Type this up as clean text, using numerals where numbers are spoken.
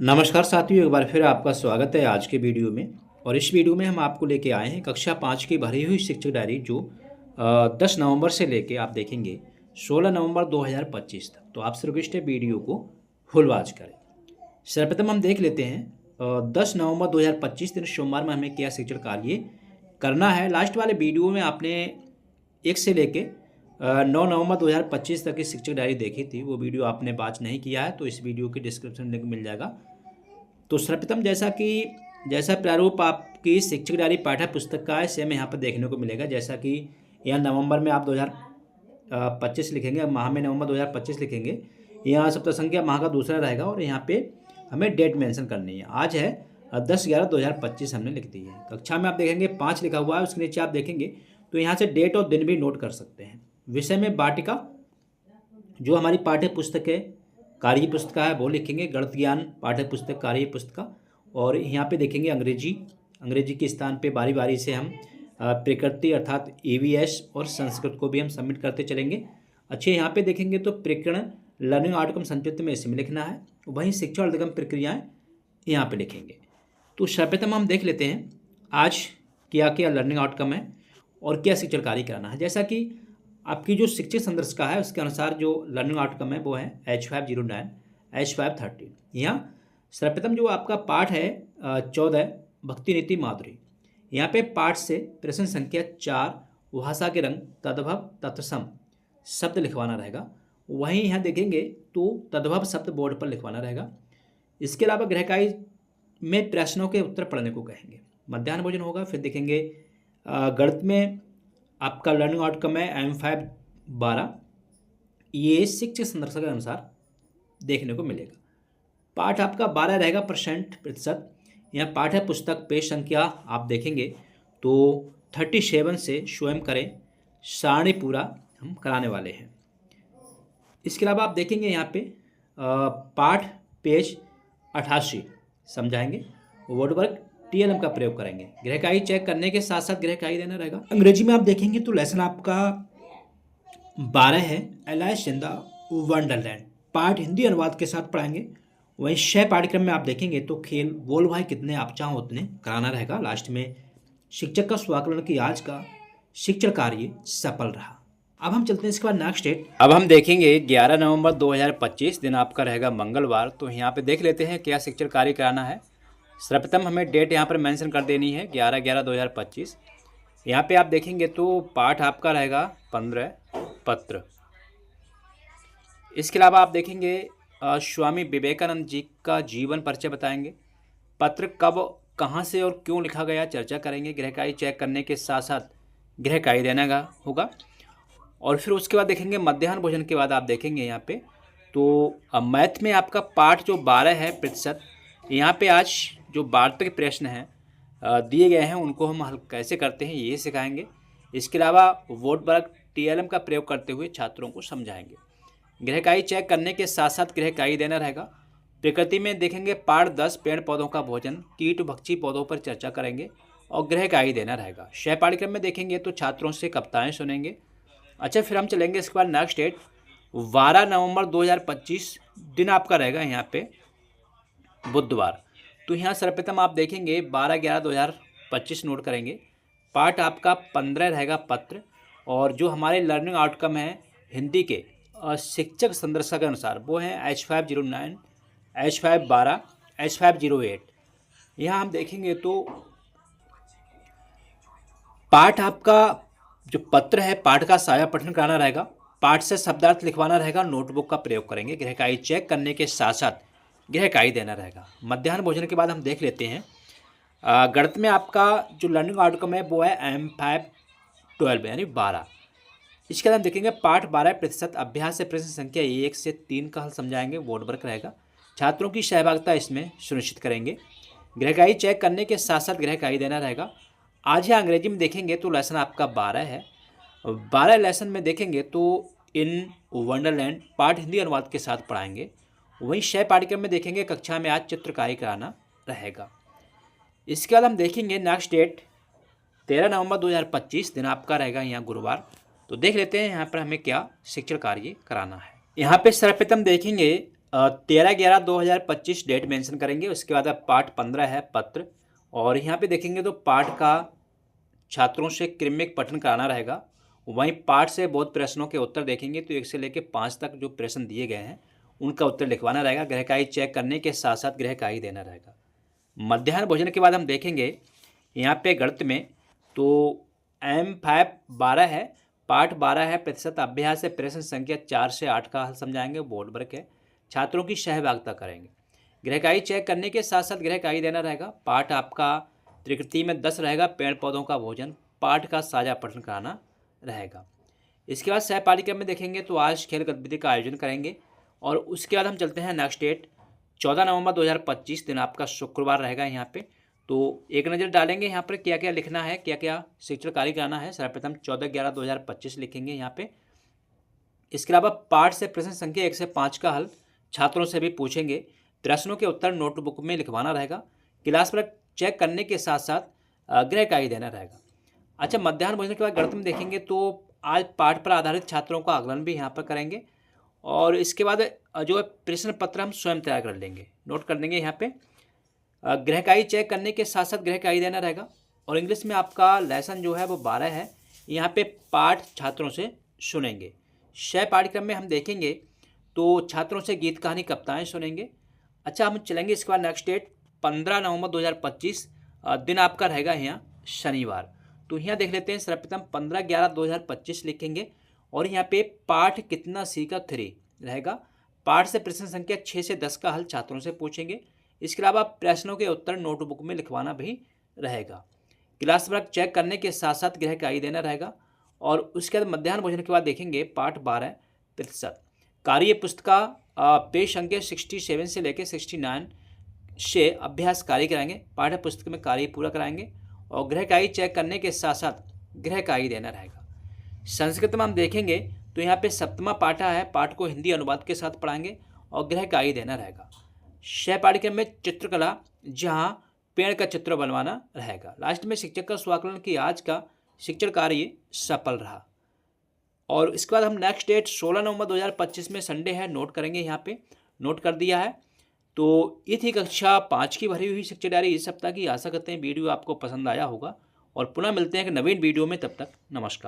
नमस्कार साथियों, एक बार फिर आपका स्वागत है आज के वीडियो में। और इस वीडियो में हम आपको लेके आए हैं कक्षा 5 की भरी हुई शिक्षक डायरी जो 10 नवंबर से लेके आप देखेंगे 16 नवंबर 2025 तक। तो आपसे रिक्वेस्ट है वीडियो को फुल वॉच करें। सर्वप्रथम हम देख लेते हैं 10 नवंबर 2025 दिन सोमवार में हमें क्या शिक्षण कार्य करना है। लास्ट वाले वीडियो में आपने 1 से लेके 9 नवंबर 2025 तक की शिक्षक डायरी देखी थी। वो वीडियो आपने वॉच नहीं किया है तो इस वीडियो के डिस्क्रिप्शन लिंक मिल जाएगा। तो सर्वप्रथम जैसा प्रारूप आपकी शिक्षक डायरी पाठ्य पुस्तक का है, सेम यहाँ पर देखने को मिलेगा। जैसा कि यहाँ नवंबर में आप 2025 लिखेंगे, माह में नवंबर 2025 लिखेंगे। यहाँ सप्ताह संख्या माह का दूसरा रहेगा और यहाँ पे हमें डेट मेंशन करनी है। आज है 10/11/2025 हमने लिख दी है। कक्षा में आप देखेंगे 5 लिखा हुआ है, उसके नीचे आप देखेंगे तो यहाँ से डेट और दिन भी नोट कर सकते हैं। विषय में वाटिका जो हमारी पाठ्य पुस्तक है, कार्य पुस्तिका है, वो लिखेंगे। गणित ज्ञान पाठ्य पुस्तक, कार्य पुस्तिका। और यहाँ पे देखेंगे अंग्रेजी के स्थान पे बारी बारी से हम प्रकृति अर्थात EVS और संस्कृत को भी हम सबमिट करते चलेंगे। अच्छे यहाँ पे देखेंगे तो प्रकरण लर्निंग आउटकम संक्षिप्त में इसमें लिखना है, वहीं शिक्षा और अधिगम प्रक्रियाएँ यहाँ पे लिखेंगे। तो सर्वप्रथम हम देख लेते हैं आज क्या क्या लर्निंग आउटकम है और क्या शिक्षण कार्य कराना है। जैसा कि आपकी जो शिक्षक संदर्शिका है उसके अनुसार जो लर्निंग आउटकम है वो है H509 H513। यहाँ सर्वप्रथम जो आपका पाठ है 14 भक्ति नीति माधुरी। यहाँ पे पाठ से प्रश्न संख्या 4 भाषा के रंग तद्भव तत्सम शब्द लिखवाना रहेगा। वहीं यहाँ देखेंगे तो तद्भव शब्द बोर्ड पर लिखवाना रहेगा। इसके अलावा गृहकार्य में प्रश्नों के उत्तर पढ़ने को कहेंगे। मध्याह्न भोजन होगा। फिर देखेंगे गणित में आपका लर्निंग आउटकम है M512। ये शिक्षक संदर्शिका के अनुसार देखने को मिलेगा। पाठ आपका 12 रहेगा %। यहाँ पाठ्य पुस्तक पेज संख्या आप देखेंगे तो 37 से स्वयं करें सारणी पूरा हम कराने वाले हैं। इसके अलावा आप देखेंगे यहाँ पे पाठ पेज 88 समझाएंगे। वर्ड TLM का प्रयोग करेंगे। गृहकार्य चेक करने के साथ साथ गृहकार्य देना रहेगा। अंग्रेजी में आप देखेंगे तो लेसन आपका 12 है एलाइस इन द वंडरलैंड। पाठ हिंदी अनुवाद के साथ पढ़ाएंगे। वहीं 6 पाठ्यक्रम में आप देखेंगे तो खेल बोल भाई कितने आप चाहो उतने कराना रहेगा। लास्ट में शिक्षक का स्वाकलन की आज का शिक्षण कार्य सफल रहा। अब हम चलते हैं इसके बाद नेक्स्ट डेट। अब हम देखेंगे 11 नवंबर 2025 दिन आपका रहेगा मंगलवार। तो यहाँ पे देख लेते हैं क्या शिक्षण कार्य कराना है। सर्वप्रथम हमें डेट यहाँ पर मेंशन कर देनी है 11/11/2025। यहाँ पे आप देखेंगे तो पाठ आपका रहेगा 15 पत्र। इसके अलावा आप देखेंगे स्वामी विवेकानंद जी का जीवन परिचय बताएंगे। पत्र कब कहाँ से और क्यों लिखा गया चर्चा करेंगे। गृहकार्य चेक करने के साथ साथ गृहकार्य देना होगा। और फिर उसके बाद देखेंगे मध्याह्न भोजन के बाद आप देखेंगे यहाँ पे तो मैथ में आपका पाठ जो 12 है %। यहाँ पे आज जो वार्तक प्रश्न हैं दिए गए हैं उनको हम हल कैसे करते हैं ये सिखाएंगे। इसके अलावा वोटवर्क TLM का प्रयोग करते हुए छात्रों को समझाएंगे। गृहकार्य चेक करने के साथ साथ गृहकार्य देना रहेगा। प्रकृति में देखेंगे पाठ 10 पेड़ पौधों का भोजन कीट भक्षी पौधों पर चर्चा करेंगे और गृहकार्य देना रहेगा। 6 पाठ्यक्रम में देखेंगे तो छात्रों से कविताएँ सुनेंगे। अच्छा, फिर हम चलेंगे इसके बाद नेक्स्ट डेट 12 नवंबर 2025 दिन आपका रहेगा यहाँ पे बुधवार। तो यहाँ सर्वप्रथम आप देखेंगे 12/11/2025 नोट करेंगे। पाठ आपका 15 रहेगा पत्र। और जो हमारे लर्निंग आउटकम है हिंदी के शिक्षक संदर्शिका के अनुसार वो है H509 H512 H508। यहाँ हम देखेंगे तो पाठ आपका जो पत्र है पाठ का साया पठन कराना रहेगा। पाठ से शब्दार्थ लिखवाना रहेगा। नोटबुक का प्रयोग करेंगे। गृहकार्य चेक करने के साथ साथ गृहकार्य देना रहेगा। मध्याह्न भोजन के बाद हम देख लेते हैं गणित में आपका जो लर्निंग आउटकम है वो है M512 यानी 12। इसके बाद हम देखेंगे पाठ 12% अभ्यास से प्रश्न संख्या 1 से 3 का हल समझाएंगे। बोर्ड वर्क रहेगा। छात्रों की सहभागिता इसमें सुनिश्चित करेंगे। गृहकार्य चेक करने के साथ साथ गृहकार्य देना रहेगा। आज यहाँ अंग्रेजी में देखेंगे तो लेसन आपका 12 है। 12 लेसन में देखेंगे तो इन वंडरलैंड पाठ हिंदी अनुवाद के साथ पढ़ाएंगे। वहीं 6 पाठ्यक्रम में देखेंगे कक्षा में आज चित्रकारी कराना रहेगा। इसके बाद हम देखेंगे नेक्स्ट डेट 13 नवंबर 2025 दिन आपका रहेगा यहाँ गुरुवार। तो देख लेते हैं यहाँ पर हमें क्या शिक्षण कार्य कराना है। यहाँ पे सर्वप्रथम देखेंगे 13/11/2025 डेट मेंशन करेंगे। उसके बाद अब पार्ट 15 है पत्र, और यहाँ पे देखेंगे तो पार्ट का छात्रों से क्रमिक पठन कराना रहेगा। वहीं पार्ट से बहुत प्रश्नों के उत्तर देखेंगे तो 1 से लेकर 5 तक जो प्रश्न दिए गए हैं उनका उत्तर लिखवाना रहेगा। गृहकार्य चेक करने के साथ साथ गृहकार्य देना रहेगा। मध्याह्न भोजन के बाद हम देखेंगे यहाँ पे गणित में तो M5 12 है, पार्ट 12 है प्रतिशत अभ्यास है, प्रश्न संख्या 4 से 8 का हल समझाएंगे, बोर्ड वर्क है, छात्रों की सहभागिता करेंगे। गृहकार्य चेक करने के साथ साथ गृहकार्य देना रहेगा। पार्ट आपका त्रिकृति में 10 रहेगा, पेड़ पौधों का भोजन, पार्ट का साझा पठन कराना रहेगा। इसके बाद सह पाठ्यक्रम में देखेंगे तो आज खेल गतिविधि का आयोजन करेंगे। और उसके बाद हम चलते हैं नेक्स्ट डेट 14 नवंबर 2025 दिन आपका शुक्रवार रहेगा। यहाँ पे तो एक नज़र डालेंगे यहाँ पर क्या क्या लिखना है, क्या क्या शिक्षण कार्य कराना है। सर्वप्रथम 14/11/2025 लिखेंगे यहाँ पे। इसके अलावा पाठ से प्रश्न संख्या 1 से 5 का हल छात्रों से भी पूछेंगे। प्रश्नों के उत्तर नोटबुक में लिखवाना रहेगा। क्लास पर चेक करने के साथ साथ गृहकार्य देना रहेगा। अच्छा, मध्याह्न भोजन के बाद गणित में देखेंगे तो आज पाठ पर आधारित छात्रों का आकलन भी यहाँ पर करेंगे। और इसके बाद जो प्रश्न पत्र हम स्वयं तैयार कर लेंगे, नोट कर लेंगे यहाँ पे। गृहकार्य चेक करने के साथ साथ गृहकार्य देना रहेगा। और इंग्लिश में आपका लेसन जो है वो 12 है। यहाँ पे पाठ छात्रों से सुनेंगे। सह पाठ्यक्रम में हम देखेंगे तो छात्रों से गीत कहानी कविताएं सुनेंगे। अच्छा, हम चलेंगे इसके बाद नेक्स्ट डेट 15 नवंबर 2025 दिन आपका रहेगा यहाँ शनिवार। तो यहाँ देख लेते हैं। सर्वप्रथम 15/11/2025 लिखेंगे और यहाँ पे पाठ कितना सी का 3 रहेगा। पाठ से प्रश्न संख्या 6 से 10 का हल छात्रों से पूछेंगे। इसके अलावा प्रश्नों के उत्तर नोटबुक में लिखवाना भी रहेगा। क्लास वर्क चेक करने के साथ साथ गृहकार्य देना रहेगा। और उसके बाद मध्याह्न भोजन के बाद देखेंगे पाठ 12% कार्य पुस्तिका पेज संख्या 67 से लेकर 69 से अभ्यास कार्य कराएंगे। पाठ्य पुस्तक में कार्य पूरा कराएंगे और गृहकार्य चेक करने के साथ साथ गृहकार्य देना रहेगा। संस्कृत में हम देखेंगे तो यहाँ पे 7वां पाठा है, पाठ को हिंदी अनुवाद के साथ पढ़ाएंगे और गृहकार्य देना रहेगा। सह पाठ्यक्रम में चित्रकला, जहाँ पेड़ का चित्र बनवाना रहेगा। लास्ट में शिक्षक का स्वाकलन कि आज का शिक्षण कार्य सफल रहा। और इसके बाद हम नेक्स्ट डेट 16 नवंबर 2025 में संडे है, नोट करेंगे, यहाँ पे नोट कर दिया है। तो ये थी कक्षा 5 की भरी हुई शिक्षा डायरी इस सप्ताह की। आशा करते हैं वीडियो आपको पसंद आया होगा और पुनः मिलते हैं एक नवीन वीडियो में। तब तक नमस्कार।